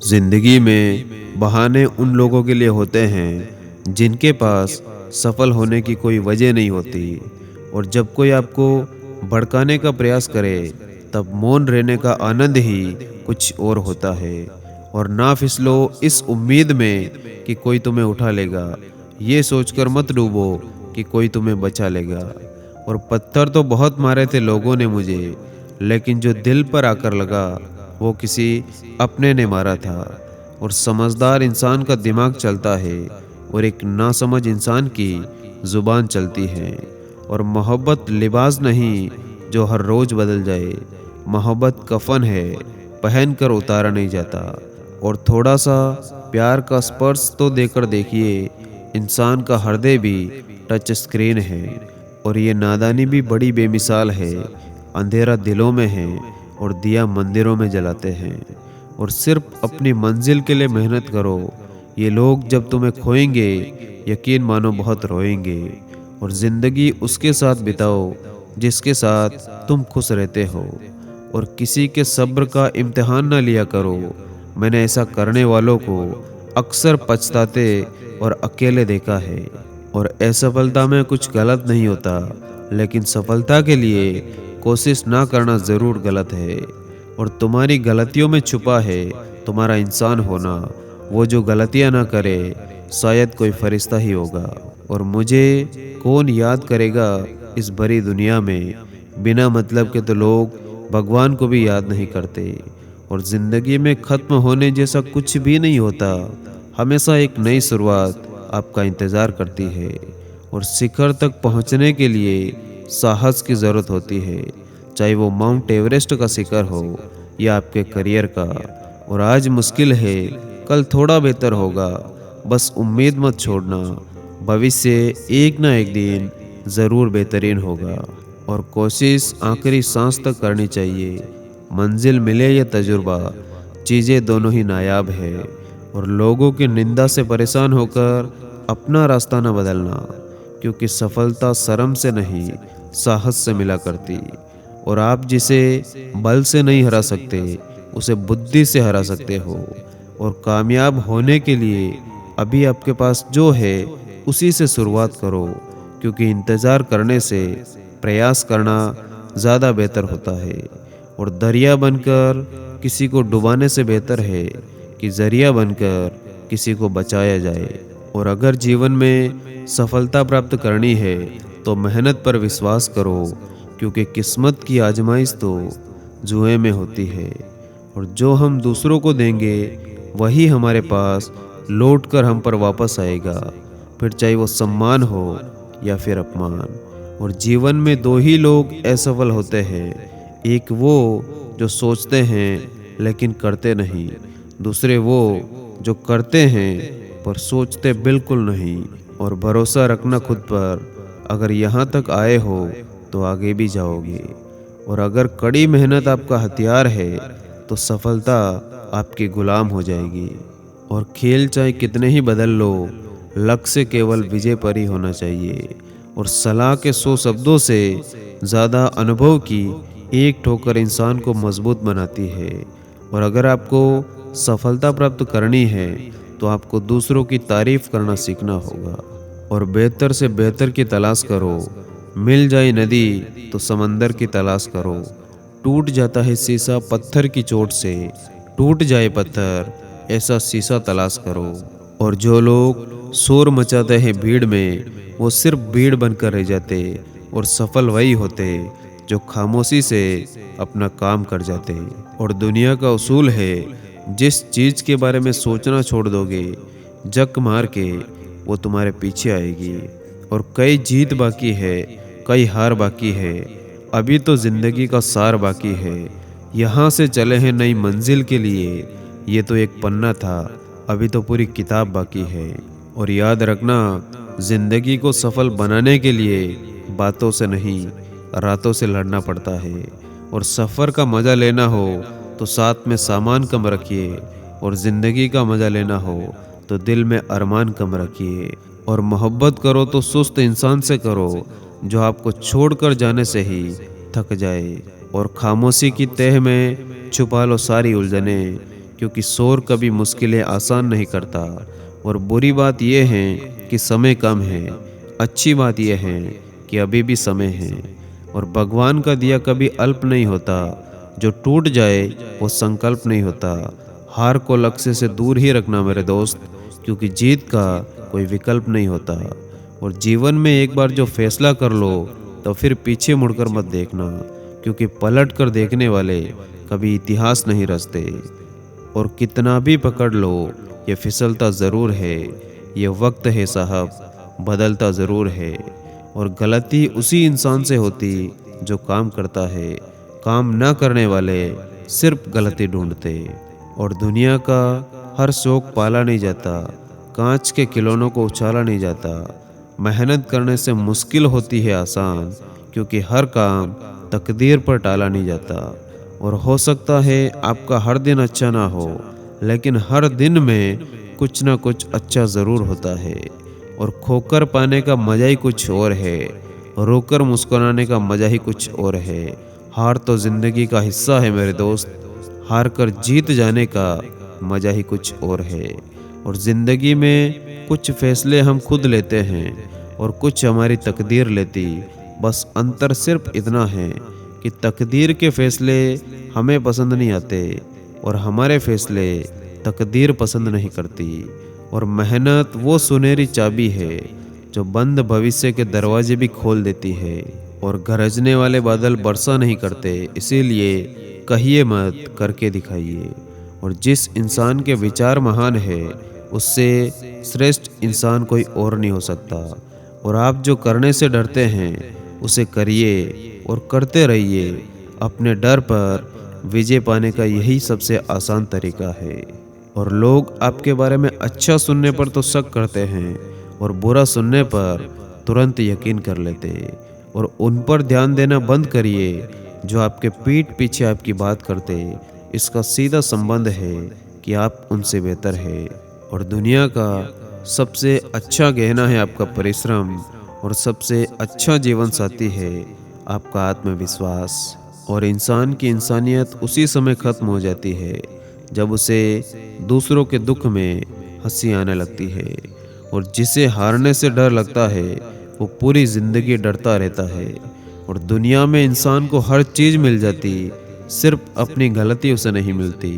जिंदगी में बहाने उन लोगों के लिए होते हैं जिनके पास सफल होने की कोई वजह नहीं होती। और जब कोई आपको भड़काने का प्रयास करे तब मौन रहने का आनंद ही कुछ और होता है। और ना फिसलो इस उम्मीद में कि कोई तुम्हें उठा लेगा, ये सोचकर मत डूबो कि कोई तुम्हें बचा लेगा। और पत्थर तो बहुत मारे थे लोगों ने मुझे, लेकिन जो दिल पर आकर लगा वो किसी अपने ने मारा था। और समझदार इंसान का दिमाग चलता है और एक नासमझ इंसान की जुबान चलती है। और मोहब्बत लिबास नहीं जो हर रोज बदल जाए, मोहब्बत कफन है पहन कर उतारा नहीं जाता। और थोड़ा सा प्यार का स्पर्श तो देकर देखिए, इंसान का हृदय भी टच स्क्रीन है। और ये नादानी भी बड़ी बेमिसाल है, अंधेरा दिलों में है और दिया मंदिरों में जलाते हैं। और सिर्फ अपनी मंजिल के लिए मेहनत करो, ये लोग जब तुम्हें खोएंगे यकीन मानो बहुत रोएंगे। और ज़िंदगी उसके साथ बिताओ जिसके साथ तुम खुश रहते हो, और किसी के सब्र का इम्तिहान ना लिया करो। मैंने ऐसा करने वालों को अक्सर पछताते और अकेले देखा है। और असफलता में कुछ गलत नहीं होता, लेकिन सफलता के लिए कोशिश ना करना ज़रूर गलत है। और तुम्हारी गलतियों में छुपा है तुम्हारा इंसान होना। वो जो गलतियां ना करे शायद कोई फरिश्ता ही होगा। और मुझे कौन याद करेगा इस बड़ी दुनिया में, बिना मतलब के तो लोग भगवान को भी याद नहीं करते। और ज़िंदगी में ख़त्म होने जैसा कुछ भी नहीं होता, हमेशा एक नई शुरुआत आपका इंतज़ार करती है। और शिखर तक पहुंचने के लिए साहस की ज़रूरत होती है, चाहे वो माउंट एवरेस्ट का शिखर हो या आपके करियर का। और आज मुश्किल है, कल थोड़ा बेहतर होगा, बस उम्मीद मत छोड़ना। भविष्य एक ना एक दिन ज़रूर बेहतरीन होगा। और कोशिश आखिरी सांस तक करनी चाहिए, मंजिल मिले या तजुर्बा, चीज़ें दोनों ही नायाब है। और लोगों की निंदा से परेशान होकर अपना रास्ता न बदलना, क्योंकि सफलता शर्म से नहीं साहस से मिला करती। और आप जिसे बल से नहीं हरा सकते उसे बुद्धि से हरा सकते हो। और कामयाब होने के लिए अभी आपके पास जो है उसी से शुरुआत करो, क्योंकि इंतज़ार करने से प्रयास करना ज़्यादा बेहतर होता है। और दरिया बनकर किसी को डुबाने से बेहतर है कि जरिया बनकर किसी को बचाया जाए। और अगर जीवन में सफलता प्राप्त करनी है तो मेहनत पर विश्वास करो, क्योंकि किस्मत की आजमाइश तो जुए में होती है। और जो हम दूसरों को देंगे वही हमारे पास लौट कर हम पर वापस आएगा, फिर चाहे वो सम्मान हो या फिर अपमान। और जीवन में दो ही लोग असफल होते हैं, एक वो जो सोचते हैं लेकिन करते नहीं, दूसरे वो जो करते हैं पर सोचते बिल्कुल नहीं। और भरोसा रखना खुद पर, अगर यहाँ तक आए हो तो आगे भी जाओगे। और अगर कड़ी मेहनत आपका हथियार है तो सफलता आपकी गुलाम हो जाएगी। और खेल चाहे कितने ही बदल लो, लक्ष्य केवल विजय पर ही होना चाहिए। और सलाह के 100 शब्दों से ज़्यादा अनुभव की एक ठोकर इंसान को मजबूत बनाती है। और अगर आपको सफलता प्राप्त करनी है तो आपको दूसरों की तारीफ करना सीखना होगा। और बेहतर से बेहतर की तलाश करो, मिल जाए नदी तो समंदर की तलाश करो। टूट जाता है शीशा पत्थर की चोट से, टूट जाए पत्थर ऐसा शीशा तलाश करो। और जो लोग शोर मचाते हैं भीड़ में, वो सिर्फ भीड़ बनकर रह जाते। और सफल वही होते जो खामोशी से अपना काम कर जाते। और दुनिया का उसूल है, जिस चीज़ के बारे में सोचना छोड़ दोगे जक मार के वो तुम्हारे पीछे आएगी। और कई जीत बाकी है, कई हार बाकी है, अभी तो ज़िंदगी का सार बाकी है। यहाँ से चले हैं नई मंजिल के लिए, ये तो एक पन्ना था, अभी तो पूरी किताब बाकी है। और याद रखना, ज़िंदगी को सफल बनाने के लिए बातों से नहीं रातों से लड़ना पड़ता है। और सफ़र का मज़ा लेना हो तो साथ में सामान कम रखिए, और ज़िंदगी का मज़ा लेना हो तो दिल में अरमान कम रखिए। और मोहब्बत करो तो सुस्त इंसान से करो जो आपको छोड़कर जाने से ही थक जाए। और खामोशी की तह में छुपा लो सारी उलझनें, क्योंकि शोर कभी मुश्किलें आसान नहीं करता। और बुरी बात यह है कि समय कम है। अच्छी बात यह है कि अभी भी समय है। और भगवान का दिया कभी अल्प नहीं होता। जो टूट जाए वो संकल्प नहीं होता। हार को लक्ष्य से दूर ही रखना मेरे दोस्त, क्योंकि जीत का कोई विकल्प नहीं होता। और जीवन में एक बार जो फैसला कर लो तो फिर पीछे मुड़कर मत देखना, क्योंकि पलट कर देखने वाले कभी इतिहास नहीं रचते। और कितना भी पकड़ लो ये फिसलता ज़रूर है। ये वक्त है साहब, बदलता ज़रूर है। और गलती उसी इंसान से होती जो काम करता है। काम ना करने वाले सिर्फ गलती ढूंढते। और दुनिया का हर शौक पाला नहीं जाता। कांच के खिलौनों को उछाला नहीं जाता। मेहनत करने से मुश्किल होती है आसान, क्योंकि हर काम तकदीर पर टाला नहीं जाता। और हो सकता है आपका हर दिन अच्छा ना हो, लेकिन हर दिन में कुछ ना कुछ अच्छा ज़रूर होता है। और खोकर पाने का मज़ा ही कुछ और है। रोकर मुस्कुराने का मज़ा ही कुछ और है। हार तो ज़िंदगी का हिस्सा है मेरे दोस्त। हार कर जीत जाने का मज़ा ही कुछ और है। और ज़िंदगी में कुछ फैसले हम खुद लेते हैं और कुछ हमारी तकदीर लेती। बस अंतर सिर्फ इतना है कि तकदीर के फैसले हमें पसंद नहीं आते और हमारे फैसले तकदीर पसंद नहीं करती। और मेहनत वो सुनहरी चाबी है जो बंद भविष्य के दरवाजे भी खोल देती है। और गरजने वाले बादल वर्षा नहीं करते, इसीलिए कहिए मत, करके दिखाइए। और जिस इंसान के विचार महान है उससे श्रेष्ठ इंसान कोई और नहीं हो सकता। और आप जो करने से डरते हैं उसे करिए और करते रहिए। अपने डर पर विजय पाने का यही सबसे आसान तरीका है। और लोग आपके बारे में अच्छा सुनने पर तो शक करते हैं और बुरा सुनने पर तुरंत यकीन कर लेते। और उन पर ध्यान देना बंद करिए जो आपके पीठ पीछे आपकी बात करते। इसका सीधा संबंध है कि आप उनसे बेहतर है। और दुनिया का सबसे अच्छा गहना है आपका परिश्रम, और सबसे अच्छा जीवन साथी है आपका आत्मविश्वास। और इंसान की इंसानियत उसी समय खत्म हो जाती है जब उसे दूसरों के दुख में हंसी आने लगती है। और जिसे हारने से डर लगता है वो पूरी ज़िंदगी डरता रहता है। और दुनिया में इंसान को हर चीज़ मिल जाती, सिर्फ अपनी गलतियों से नहीं मिलती।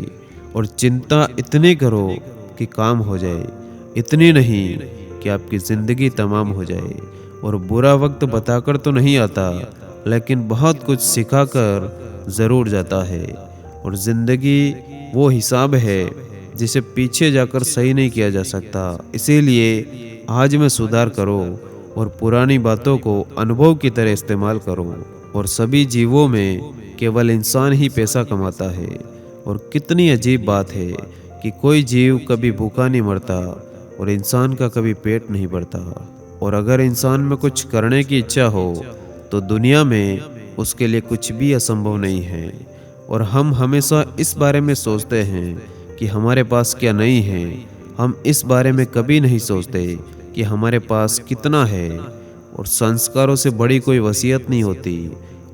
और चिंता इतनी करो कि काम हो जाए, इतनी नहीं कि आपकी ज़िंदगी तमाम हो जाए। और बुरा वक्त बताकर तो नहीं आता, लेकिन बहुत कुछ सिखाकर ज़रूर जाता है। और ज़िंदगी वो हिसाब है जिसे पीछे जाकर सही नहीं किया जा सकता। इसीलिए आज में सुधार करो और पुरानी बातों को अनुभव की तरह इस्तेमाल करो। और सभी जीवों में केवल इंसान ही पैसा कमाता है। और कितनी अजीब बात है कि कोई जीव कभी भूखा नहीं मरता और इंसान का कभी पेट नहीं भरता। और अगर इंसान में कुछ करने की इच्छा हो तो दुनिया में उसके लिए कुछ भी असंभव नहीं है। और हम हमेशा इस बारे में सोचते हैं कि हमारे पास क्या नहीं है। हम इस बारे में कभी नहीं सोचते कि हमारे पास कितना है। और संस्कारों से बड़ी कोई वसीयत नहीं होती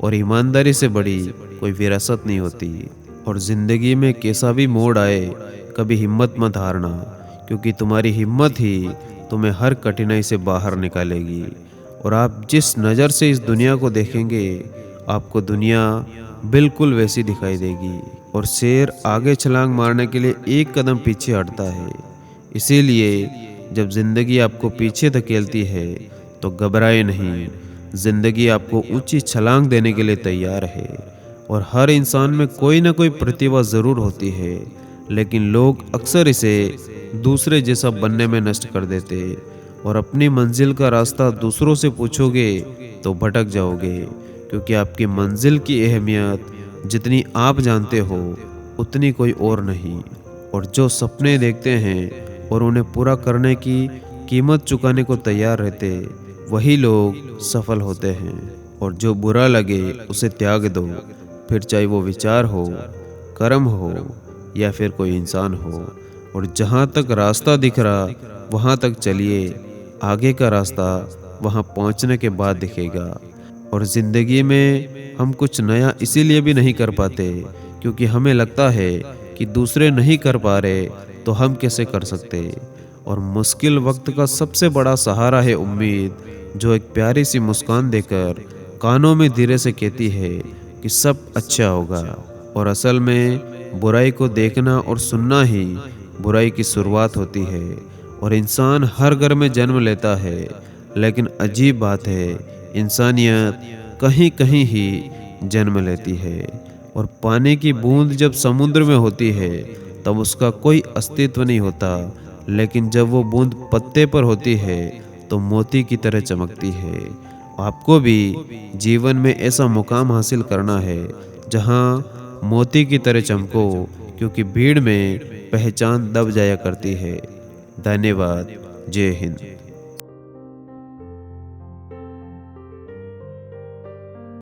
और ईमानदारी से बड़ी कोई विरासत नहीं होती। और ज़िंदगी में कैसा भी मोड़ आए, कभी हिम्मत मत हारना, क्योंकि तुम्हारी हिम्मत ही तुम्हें हर कठिनाई से बाहर निकालेगी। और आप जिस नज़र से इस दुनिया को देखेंगे आपको दुनिया बिल्कुल वैसी दिखाई देगी। और शेर आगे छलांग मारने के लिए एक कदम पीछे हटता है। इसीलिए जब ज़िंदगी आपको पीछे धकेलती है तो घबराए नहीं। ज़िंदगी आपको ऊंची छलांग देने के लिए तैयार है। और हर इंसान में कोई ना कोई प्रतिभा ज़रूर होती है, लेकिन लोग अक्सर इसे दूसरे जैसा बनने में नष्ट कर देते। और अपनी मंजिल का रास्ता दूसरों से पूछोगे तो भटक जाओगे, क्योंकि आपकी मंजिल की अहमियत जितनी आप जानते हो उतनी कोई और नहीं। और जो सपने देखते हैं और उन्हें पूरा करने की कीमत चुकाने को तैयार रहते, वही लोग सफल होते हैं। और जो बुरा लगे उसे त्याग दो, फिर चाहे वो विचार हो, कर्म हो या फिर कोई इंसान हो। और जहाँ तक रास्ता दिख रहा वहाँ तक चलिए, आगे का रास्ता वहाँ पहुँचने के बाद दिखेगा। और ज़िंदगी में हम कुछ नया इसीलिए भी नहीं कर पाते क्योंकि हमें लगता है कि दूसरे नहीं कर पा रहे तो हम कैसे कर सकते। और मुश्किल वक्त का सबसे बड़ा सहारा है उम्मीद, जो एक प्यारी सी मुस्कान देकर कानों में धीरे से कहती है कि सब अच्छा होगा। और असल में बुराई को देखना और सुनना ही बुराई की शुरुआत होती है। और इंसान हर घर में जन्म लेता है, लेकिन अजीब बात है, इंसानियत कहीं कहीं ही जन्म लेती है। और पानी की बूंद जब समुद्र में होती है तब उसका कोई अस्तित्व नहीं होता, लेकिन जब वो बूंद पत्ते पर होती है तो मोती की तरह चमकती है। आपको भी जीवन में ऐसा मुकाम हासिल करना है जहाँ मोती की तरह चमको, क्योंकि भीड़ में पहचान दब जाया करती है। धन्यवाद। जय हिंद।